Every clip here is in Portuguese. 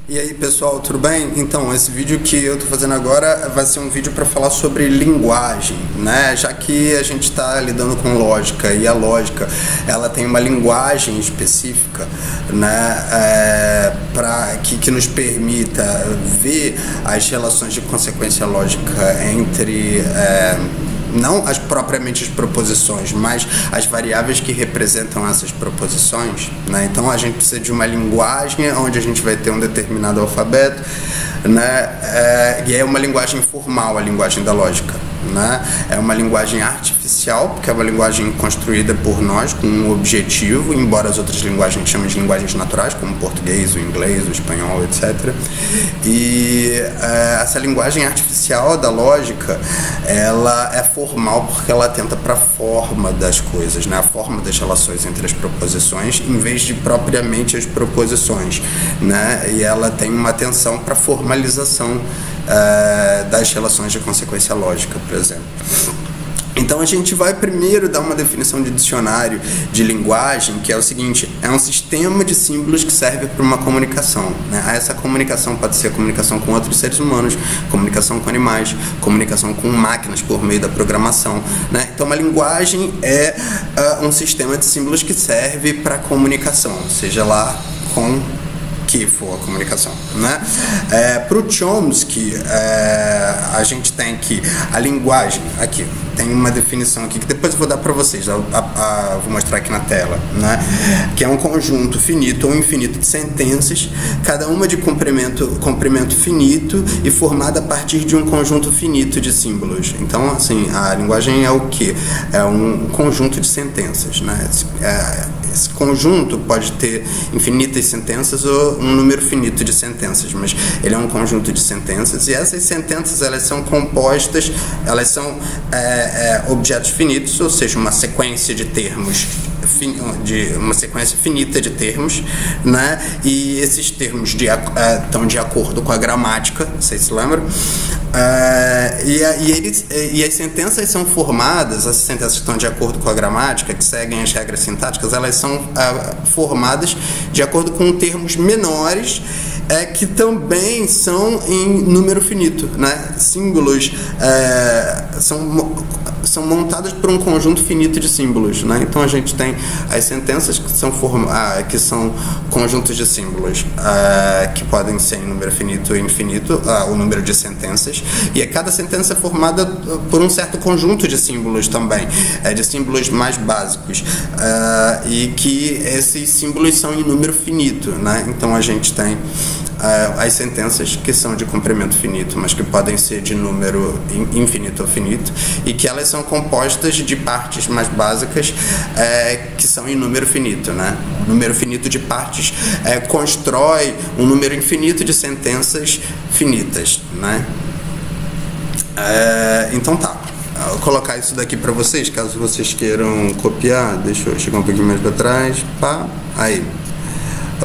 E aí pessoal, tudo bem? Então, esse vídeo que eu tô fazendo agora vai ser um vídeo para falar sobre linguagem, né? Já que a gente está lidando com lógica e a lógica ela tem uma linguagem específica, né? Que nos permita ver as relações de consequência lógica entre não propriamente as proposições, mas as variáveis que representam essas proposições, né? Então a gente precisa de uma linguagem onde a gente vai ter um determinado alfabeto, né? E é uma linguagem formal, a linguagem da lógica, né? É uma linguagem artificial, porque é uma linguagem construída por nós com um objetivo, embora as outras linguagens chamem de linguagens naturais, como o português, o inglês, o espanhol, etc. E essa linguagem artificial da lógica, ela é formal porque ela atenta para a forma das coisas, né? A forma das relações entre as proposições, em vez de propriamente as proposições, né? E ela tem uma atenção para a formalização das relações de consequência lógica, por exemplo. Então a gente vai primeiro dar uma definição de dicionário de linguagem, que é o seguinte: é um sistema de símbolos que serve para uma comunicação, né? Essa comunicação pode ser comunicação com outros seres humanos, comunicação com animais, comunicação com máquinas por meio da programação, né? Então uma linguagem é um sistema de símbolos que serve para comunicação, seja lá com que for a comunicação, né? Para o Chomsky, a gente tem que a linguagem, aqui, tem uma definição aqui que depois eu vou dar para vocês, vou mostrar aqui na tela, né? Que é um conjunto finito ou infinito de sentenças, cada uma de comprimento finito e formada a partir de um conjunto finito de símbolos. Então, assim, a linguagem é o quê? É um conjunto de sentenças, né? Esse conjunto pode ter infinitas sentenças ou um número finito de sentenças, mas ele é um conjunto de sentenças, e essas sentenças elas são compostas, elas são objetos finitos, ou seja, uma sequência de termos, uma sequência finita de termos, né? E esses termos estão de acordo com a gramática, vocês se lembram? E as sentenças são formadas, as sentenças que estão de acordo com a gramática, que seguem as regras sintáticas, elas são formadas de acordo com termos menores, que também são em número finito, né? Símbolos são montadas por um conjunto finito de símbolos, né? Então a gente tem as sentenças que são conjuntos de símbolos que podem ser em número finito ou infinito, o número de sentenças, e cada sentença é formada por um certo conjunto de símbolos também, de símbolos mais básicos, e que esses símbolos são em número finito, né? Então a gente tem as sentenças que são de comprimento finito, mas que podem ser de número infinito ou finito, e que elas são compostas de partes mais básicas que são em número finito, né? O número finito de partes constrói um número infinito de sentenças finitas, né? Então tá, vou colocar isso daqui para vocês, caso vocês queiram copiar. Deixa eu chegar um pouquinho mais para trás, pá, aí.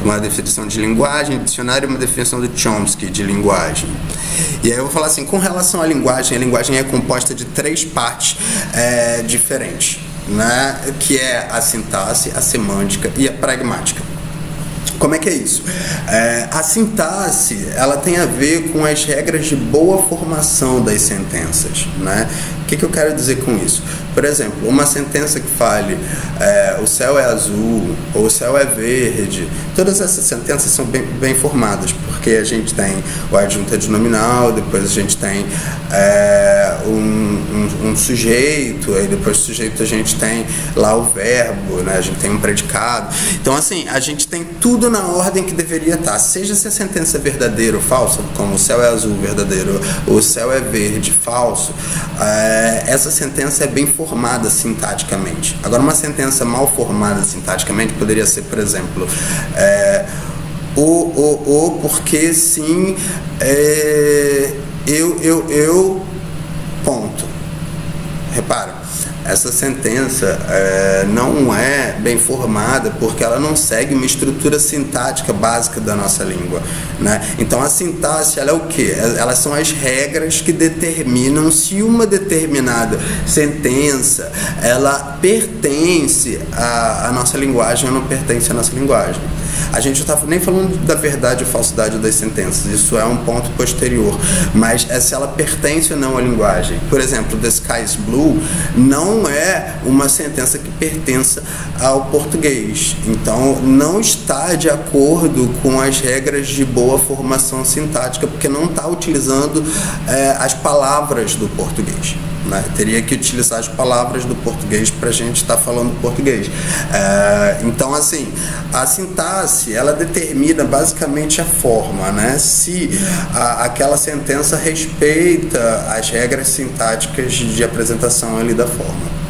Uma definição de linguagem, dicionário, uma definição do Chomsky de linguagem. E aí eu vou falar assim, com relação à linguagem, a linguagem é composta de 3 partes diferentes, né? Que é a sintaxe, a semântica e a pragmática. Como é que é isso? A sintaxe, ela tem a ver com as regras de boa formação das sentenças, né? O que eu quero dizer com isso? Por exemplo, uma sentença que fale o céu é azul ou o céu é verde, todas essas sentenças são bem formadas, porque a gente tem o adjunto adnominal, depois a gente tem um sujeito, aí depois do sujeito a gente tem lá o verbo, né? A gente tem um predicado. Então, assim, a gente tem tudo na ordem que deveria estar, seja se a sentença é verdadeira ou falsa, como o céu é azul, verdadeiro, o céu é verde, falso. Essa sentença é bem formada sintaticamente. Agora, uma sentença mal formada sintaticamente poderia ser, por exemplo, porque sim, eu, ponto. Repara, essa sentença não é bem formada porque ela não segue uma estrutura sintática básica da nossa língua, né? Então a sintaxe, ela é o quê? Elas são as regras que determinam se uma determinada sentença ela pertence à nossa linguagem ou não pertence à nossa linguagem. A gente não está nem falando da verdade ou falsidade das sentenças, isso é um ponto posterior, mas é se ela pertence ou não à linguagem. Por exemplo, The Sky is Blue não é uma sentença que pertença ao português, então não está de acordo com as regras de boa formação sintática, porque não está utilizando as palavras do português, né? Teria que utilizar as palavras do português para a gente estar falando português. Então, assim, a sintaxe ela determina basicamente a forma, né? Se aquela sentença respeita as regras sintáticas de apresentação ali da forma.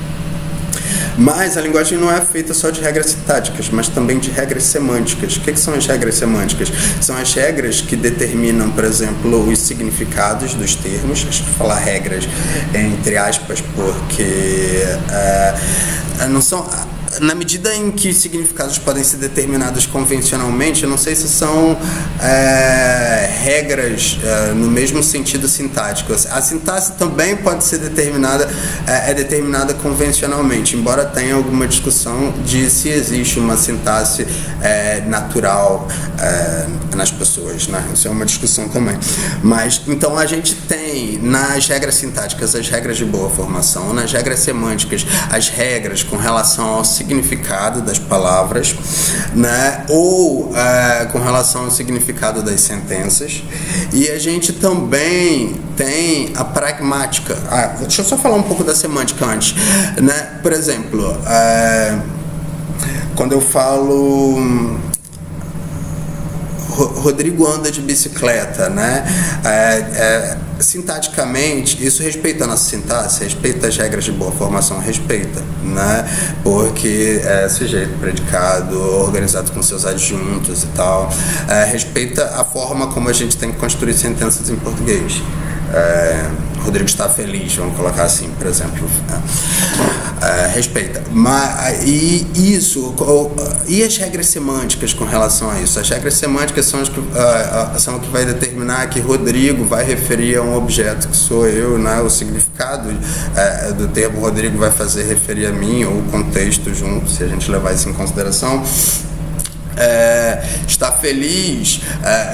Mas a linguagem não é feita só de regras sintáticas, mas também de regras semânticas. O que são as regras semânticas? São as regras que determinam, por exemplo, os significados dos termos. Deixa eu falar regras entre aspas, porque não são... Na medida em que significados podem ser determinados convencionalmente, eu não sei se são regras no mesmo sentido sintático. A sintaxe também pode ser determinada convencionalmente, embora tenha alguma discussão de se existe uma sintaxe natural nas pessoas, né? Isso é uma discussão também. Mas, então, a gente tem nas regras sintáticas as regras de boa formação, nas regras semânticas as regras com relação ao significado das palavras, né? Ou com relação ao significado das sentenças, e a gente também tem a pragmática. Deixa eu só falar um pouco da semântica antes, né? Por exemplo, quando eu falo Rodrigo anda de bicicleta, né? Sintaticamente, isso respeita a nossa sintaxe, respeita as regras de boa formação, respeita, né? Porque é sujeito, predicado, organizado com seus adjuntos e tal, respeita a forma como a gente tem que construir sentenças em português. Rodrigo está feliz, vamos colocar assim, por exemplo. Respeita. E as regras semânticas com relação a isso? As regras semânticas são o que vai determinar que Rodrigo vai referir a um objeto que sou eu, né? O significado do termo Rodrigo vai fazer referir a mim, ou o contexto junto, se a gente levar isso em consideração. Estar feliz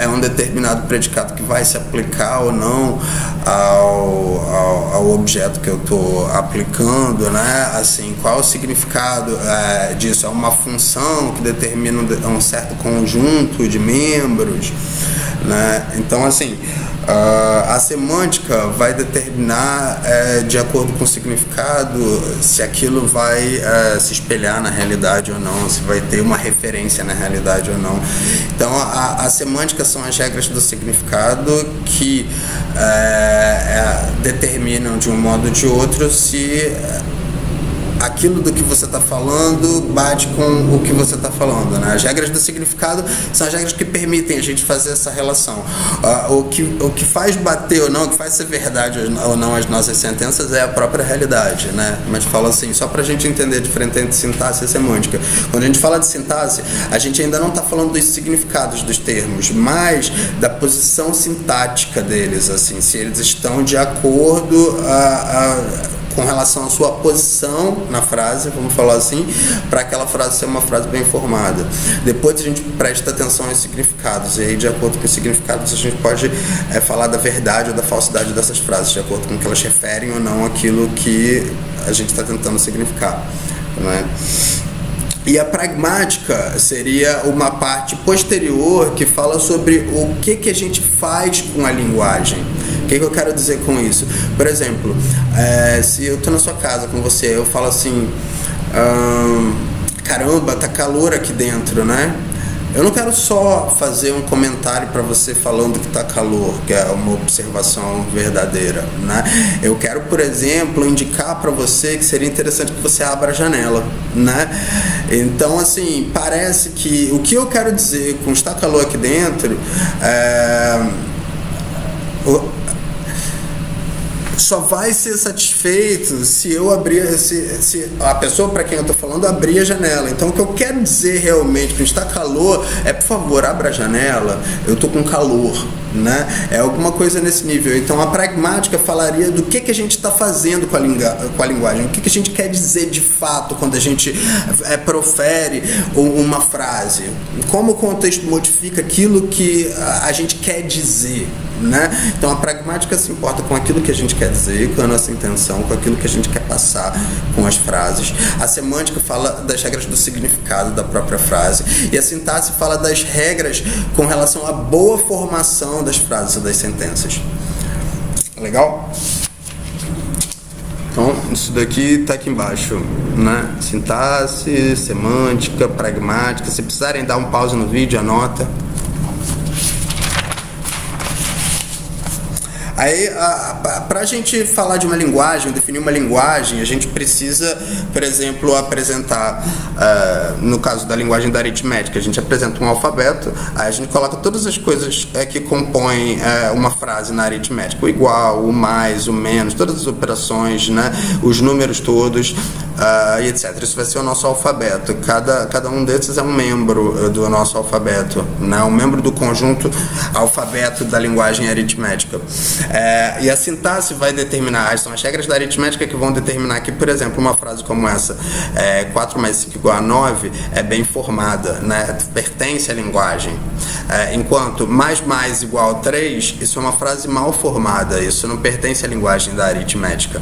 é um determinado predicado que vai se aplicar ou não ao objeto que eu estou aplicando, né? Assim, qual é o significado disso? É uma função que determina um certo conjunto de membros, né? Então, assim, a semântica vai determinar, de acordo com o significado, se aquilo vai se espelhar na realidade ou não, se vai ter uma referência na realidade ou não. Então, a semântica são as regras do significado que determinam de um modo ou de outro se aquilo do que você está falando bate com o que você está falando, né? As regras do significado são as regras que permitem a gente fazer essa relação. O que faz bater ou não, o que faz ser verdade ou não as nossas sentenças é a própria realidade, né? Mas fala assim, só para a gente entender a diferença entre sintaxe e semântica. Quando a gente fala de sintaxe, a gente ainda não está falando dos significados dos termos, mas da posição sintática deles, assim, se eles estão de acordo com relação à sua posição na frase, vamos falar assim, para aquela frase ser uma frase bem formada. Depois a gente presta atenção aos significados, e aí de acordo com os significados a gente pode falar da verdade ou da falsidade dessas frases, de acordo com o que elas referem ou não aquilo que a gente está tentando significar, né? E a pragmática seria uma parte posterior que fala sobre o que a gente faz com a linguagem. O que eu quero dizer com isso? Por exemplo, se eu estou na sua casa com você, eu falo assim, caramba, tá calor aqui dentro, né? Eu não quero só fazer um comentário para você falando que tá calor, que é uma observação verdadeira, né? Eu quero, por exemplo, indicar para você que seria interessante que você abra a janela, né? Então, assim, parece que o que eu quero dizer com está calor aqui dentro só vai ser satisfeito se eu abrir, se a pessoa para quem eu estou falando abrir a janela. Então o que eu quero dizer realmente, que está calor, é por favor, abra a janela, eu estou com calor, né? É alguma coisa nesse nível. Então a pragmática falaria do que a gente está fazendo com a linguagem, o que a gente quer dizer de fato quando a gente profere uma frase, como o contexto modifica aquilo que a gente quer dizer, né? Então a pragmática se importa com aquilo que a gente quer dizer, com a nossa intenção, com aquilo que a gente quer passar com as frases. A semântica fala das regras do significado da própria frase, e a sintaxe fala das regras com relação à boa formação das frases ou das sentenças. Legal? Então, isso daqui está aqui embaixo, né? Sintaxe, semântica, pragmática. Se precisarem dar um pause no vídeo, anota. Aí, para a gente falar de uma linguagem, definir uma linguagem, a gente precisa, por exemplo, apresentar, no caso da linguagem da aritmética, a gente apresenta um alfabeto, aí a gente coloca todas as coisas que compõem uma frase na aritmética, o igual, o mais, o menos, todas as operações, né, os números todos, e etc. Isso vai ser o nosso alfabeto. Cada um desses é um membro do nosso alfabeto, né, um membro do conjunto alfabeto da linguagem aritmética. E a sintaxe vai determinar, são as regras da aritmética que vão determinar que, por exemplo, uma frase como essa, 4 mais 5 igual a 9, é bem formada, né? Pertence à linguagem. Enquanto mais igual a 3, isso é uma frase mal formada, isso não pertence à linguagem da aritmética.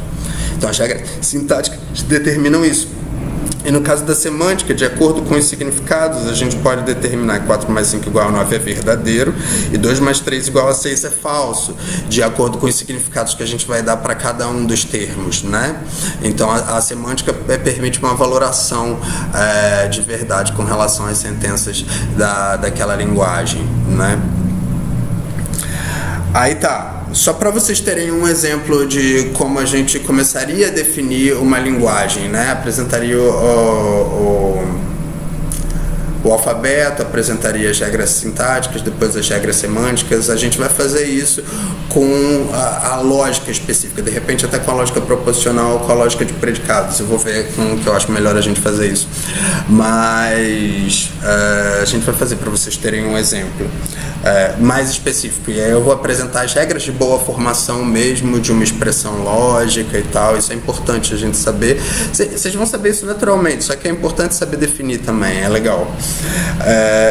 Então as regras sintáticas determinam isso. E no caso da semântica, de acordo com os significados, a gente pode determinar que 4 mais 5 igual a 9 é verdadeiro e 2 mais 3 igual a 6 é falso, de acordo com os significados que a gente vai dar para cada um dos termos, né? Então a semântica permite uma valoração de verdade com relação às sentenças daquela linguagem, né? Aí tá. Só para vocês terem um exemplo de como a gente começaria a definir uma linguagem, né? Apresentaria o alfabeto, apresentaria as regras sintáticas, depois as regras semânticas. A gente vai fazer isso com a lógica específica, de repente até com a lógica proposicional, com a lógica de predicados. Eu vou ver com o que eu acho melhor a gente fazer isso. Mas a gente vai fazer para vocês terem um exemplo mais específico. E aí eu vou apresentar as regras de boa formação mesmo, de uma expressão lógica e tal. Isso é importante a gente saber. Vocês vão saber isso naturalmente, só que é importante saber definir também, é legal.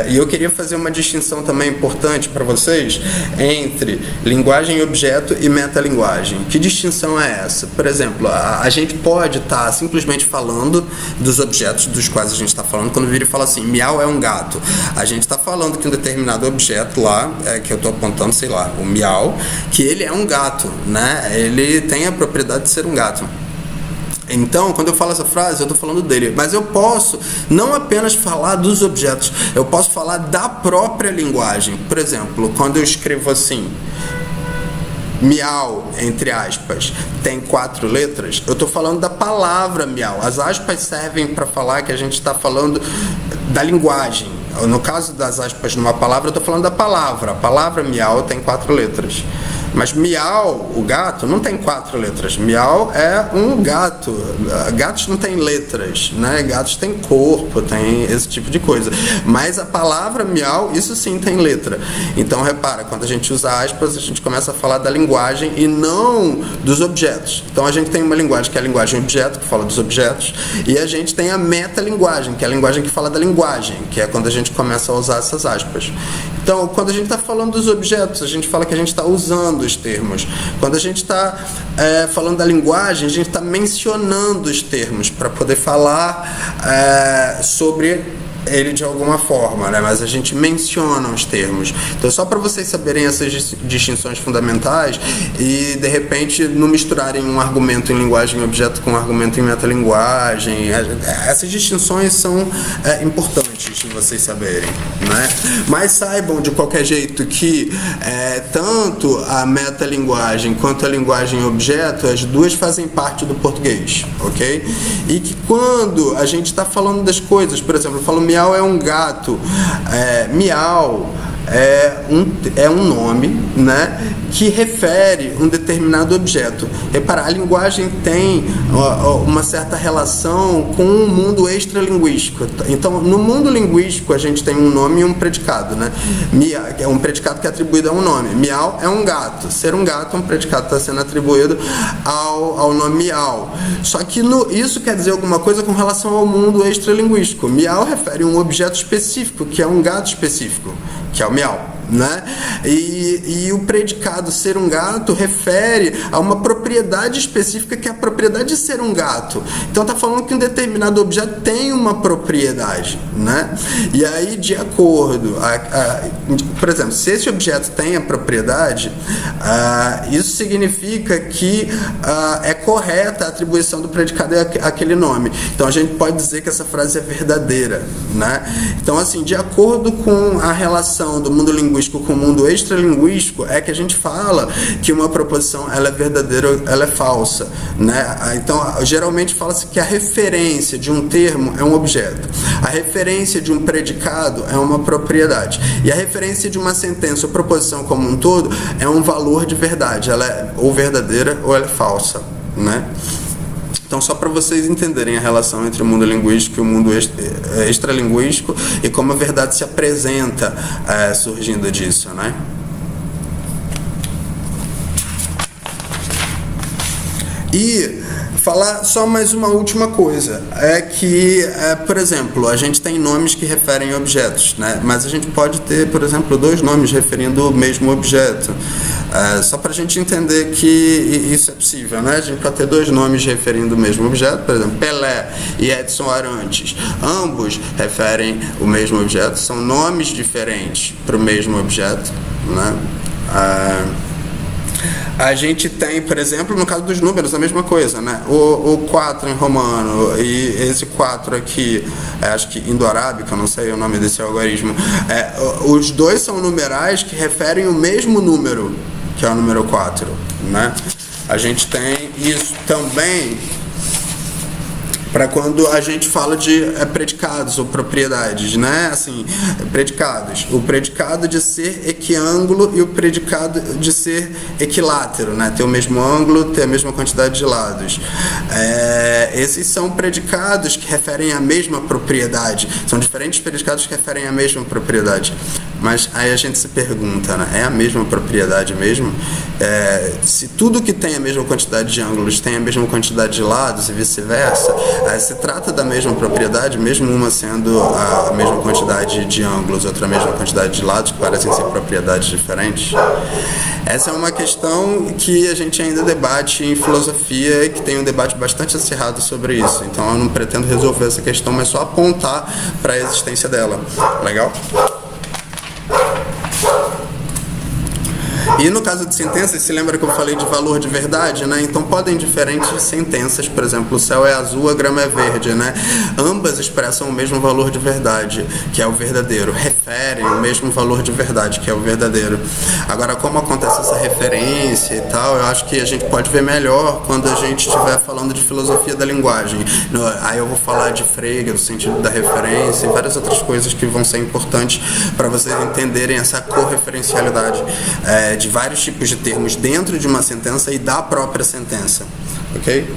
E eu queria fazer uma distinção também importante para vocês entre linguagem objeto e metalinguagem. Que distinção é essa? Por exemplo, a gente pode estar simplesmente falando dos objetos dos quais a gente está falando. Quando vira e fala assim, miau é um gato, a gente está falando que um determinado objeto lá, que eu estou apontando, sei lá, o miau, que ele é um gato, né? Ele tem a propriedade de ser um gato. Então, quando eu falo essa frase, eu estou falando dele. Mas eu posso não apenas falar dos objetos, eu posso falar da própria linguagem. Por exemplo, quando eu escrevo assim, miau, entre aspas, tem 4 letras, eu estou falando da palavra miau. As aspas servem para falar que a gente está falando da linguagem. No caso das aspas numa palavra, eu estou falando da palavra. A palavra miau tem 4 letras. Mas miau, o gato, não tem 4 letras. Miau é um gato. Gatos não têm letras, né? Gatos têm corpo, tem esse tipo de coisa. Mas a palavra miau, isso sim tem letra. Então, repara, quando a gente usa aspas, a gente começa a falar da linguagem e não dos objetos. Então, a gente tem uma linguagem que é a linguagem objeto, que fala dos objetos, e a gente tem a metalinguagem, que é a linguagem que fala da linguagem, que é quando a gente começa a usar essas aspas. Então, quando a gente está falando dos objetos, a gente fala que a gente está usando os termos. Quando a gente está falando da linguagem, a gente está mencionando os termos para poder falar sobre ele de alguma forma, né? Mas a gente menciona os termos. Então, só para vocês saberem essas distinções fundamentais e, de repente, não misturarem um argumento em linguagem objeto com um argumento em metalinguagem. Essas distinções são importantes de vocês saberem, né? Mas saibam, de qualquer jeito, que tanto a metalinguagem quanto a linguagem objeto, as duas fazem parte do português, ok? E que quando a gente está falando das coisas, por exemplo, eu falo miau é um gato, miau é um nome, né, que refere um determinado objeto. Repara, a linguagem tem uma certa relação com o mundo extralinguístico. Então, no mundo linguístico, a gente tem um nome e um predicado, né? É um predicado que é atribuído a um nome. Miau é um gato. Ser um gato é um predicado que está sendo atribuído ao nome miau. Só que isso quer dizer alguma coisa com relação ao mundo extralinguístico. Miau refere a um objeto específico, que é um gato específico, que é o miau, né? E o predicado ser um gato refere a uma propriedade específica, que é a propriedade de ser um gato. Então está falando que um determinado objeto tem uma propriedade, né? E aí, de acordo, por exemplo, se esse objeto tem a propriedade, isso significa que é correta a atribuição do predicado àquele nome. Então a gente pode dizer que essa frase é verdadeira, né? Então, assim, de acordo com a relação do mundo linguístico com o mundo extralinguístico, é que a gente fala que uma proposição ela é verdadeira ou ela é falsa, né? Então, geralmente fala-se que a referência de um termo é um objeto, a referência de um predicado é uma propriedade, e a referência de uma sentença ou proposição como um todo é um valor de verdade, ela é ou verdadeira ou ela é falsa, né? Então, só para vocês entenderem a relação entre o mundo linguístico e o mundo extralinguístico e como a verdade se apresenta surgindo disso, né? E falar só mais uma última coisa, é que, por exemplo, a gente tem nomes que referem a objetos, né? Mas a gente pode ter, por exemplo, dois nomes referindo o mesmo objeto. Só para a gente entender que isso é possível, né? A gente pode ter dois nomes referindo o mesmo objeto, por exemplo, Pelé e Edson Arantes. Ambos referem o mesmo objeto, são nomes diferentes para o mesmo objeto, né? A gente tem, por exemplo, no caso dos números, a mesma coisa, né? O 4 em romano e esse 4 aqui, acho que indo-arábico, eu não sei o nome desse algarismo, os dois são numerais que referem o mesmo número, que é o número 4, né? A gente tem isso também para quando a gente fala de predicados ou propriedades, né? Assim, predicados. O predicado de ser equiângulo e o predicado de ser equilátero, né? Ter o mesmo ângulo, ter a mesma quantidade de lados. Esses são predicados que referem à mesma propriedade. São diferentes predicados que referem à mesma propriedade. Mas aí a gente se pergunta, né? É a mesma propriedade mesmo? Se tudo que tem a mesma quantidade de ângulos tem a mesma quantidade de lados e vice-versa, se trata da mesma propriedade, mesmo uma sendo a mesma quantidade de ângulos, outra a mesma quantidade de lados, que parecem ser propriedades diferentes? Essa é uma questão que a gente ainda debate em filosofia e que tem um debate bastante acirrado sobre isso. Então eu não pretendo resolver essa questão, mas só apontar para a existência dela. Legal? E no caso de sentenças, se lembra que eu falei de valor de verdade, né? Então podem diferentes sentenças, por exemplo, o céu é azul, a grama é verde, né? Ambas expressam o mesmo valor de verdade, que é o verdadeiro, referem o mesmo valor de verdade, que é o verdadeiro. Agora, como acontece essa referência e tal, eu acho que a gente pode ver melhor quando a gente estiver falando de filosofia da linguagem. Aí eu vou falar de Frege, o sentido da referência e várias outras coisas que vão ser importantes para vocês entenderem essa correferencialidade de vários tipos de termos dentro de uma sentença e da própria sentença, ok?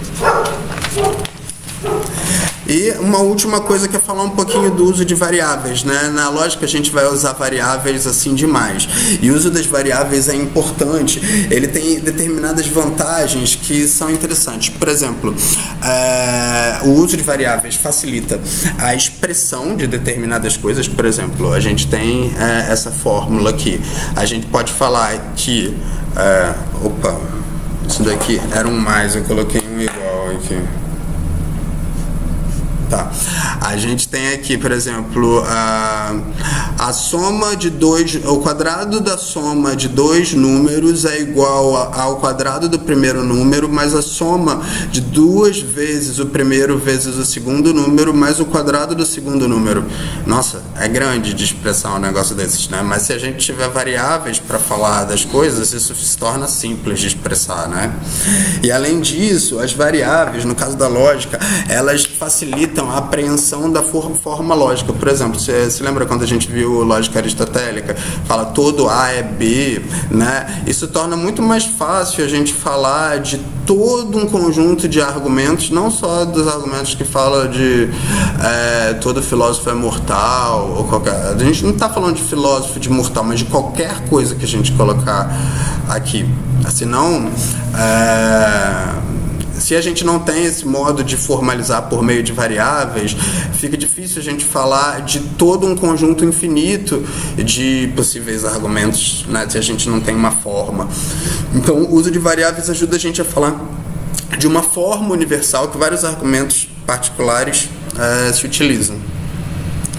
E uma última coisa que é falar um pouquinho do uso de variáveis, né? Na lógica a gente vai usar variáveis assim demais. E o uso das variáveis é importante. Ele tem determinadas vantagens que são interessantes. Por exemplo, o uso de variáveis facilita a expressão de determinadas coisas. Por exemplo, a gente tem essa fórmula aqui. A gente pode falar que... isso daqui era um mais, eu coloquei um igual aqui. Tá. A gente tem aqui, por exemplo, a soma de o quadrado da soma de dois números é igual ao quadrado do primeiro número, mais a soma de duas vezes o primeiro vezes o segundo número, mais o quadrado do segundo número. Nossa, é grande de expressar um negócio desses, né? Mas se a gente tiver variáveis para falar das coisas, isso se torna simples de expressar, né? E além disso, as variáveis, no caso da lógica, elas facilitam Então, a apreensão da forma lógica. Por exemplo, você se lembra quando a gente viu lógica aristotélica? Fala todo A é B, né? Isso torna muito mais fácil a gente falar de todo um conjunto de argumentos, não só dos argumentos que fala de todo filósofo é mortal, ou qualquer... A gente não está falando de filósofo de mortal, mas de qualquer coisa que a gente colocar aqui. Senão, se a gente não tem esse modo de formalizar por meio de variáveis, fica difícil a gente falar de todo um conjunto infinito de possíveis argumentos, né, se a gente não tem uma forma. Então, o uso de variáveis ajuda a gente a falar de uma forma universal que vários argumentos particulares se utilizam.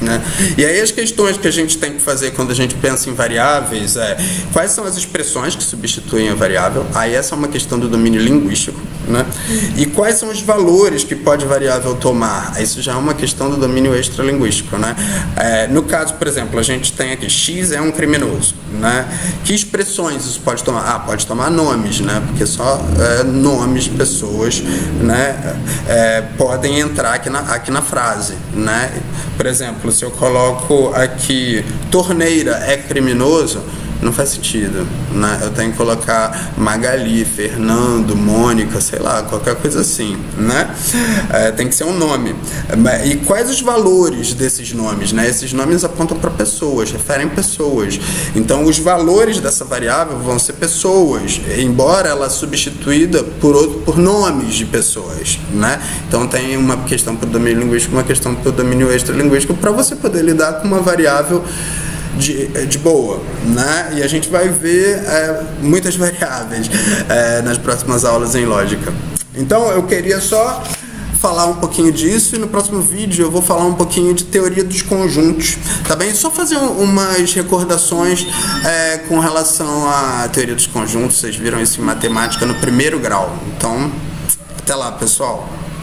Né? E aí as questões que a gente tem que fazer quando a gente pensa em variáveis quais são as expressões que substituem a variável. Aí essa é uma questão do domínio linguístico, né? E quais são os valores que pode a variável tomar. Isso já é uma questão do domínio extralinguístico, né? No caso, por exemplo, a gente tem aqui X é um criminoso, né? Que expressões isso pode tomar? Pode tomar nomes, né? Porque só nomes de pessoas, né, podem entrar aqui na frase, né? Por exemplo, se eu coloco aqui torneira é criminoso, não faz sentido, né? Eu tenho que colocar Magali, Fernando, Mônica, sei lá, qualquer coisa assim, né? Tem que ser um nome. E quais os valores desses nomes, né? Esses nomes apontam para pessoas, referem pessoas. Então, os valores dessa variável vão ser pessoas, embora ela substituída por nomes de pessoas, né? Então, tem uma questão para o domínio linguístico, uma questão para o domínio extralinguístico, para você poder lidar com uma variável de boa, né? E a gente vai ver muitas variáveis nas próximas aulas em lógica. Então, eu queria só falar um pouquinho disso e no próximo vídeo eu vou falar um pouquinho de teoria dos conjuntos, tá bem? Só fazer umas recordações com relação à teoria dos conjuntos. Vocês viram isso em matemática no primeiro grau. Então, até lá, pessoal!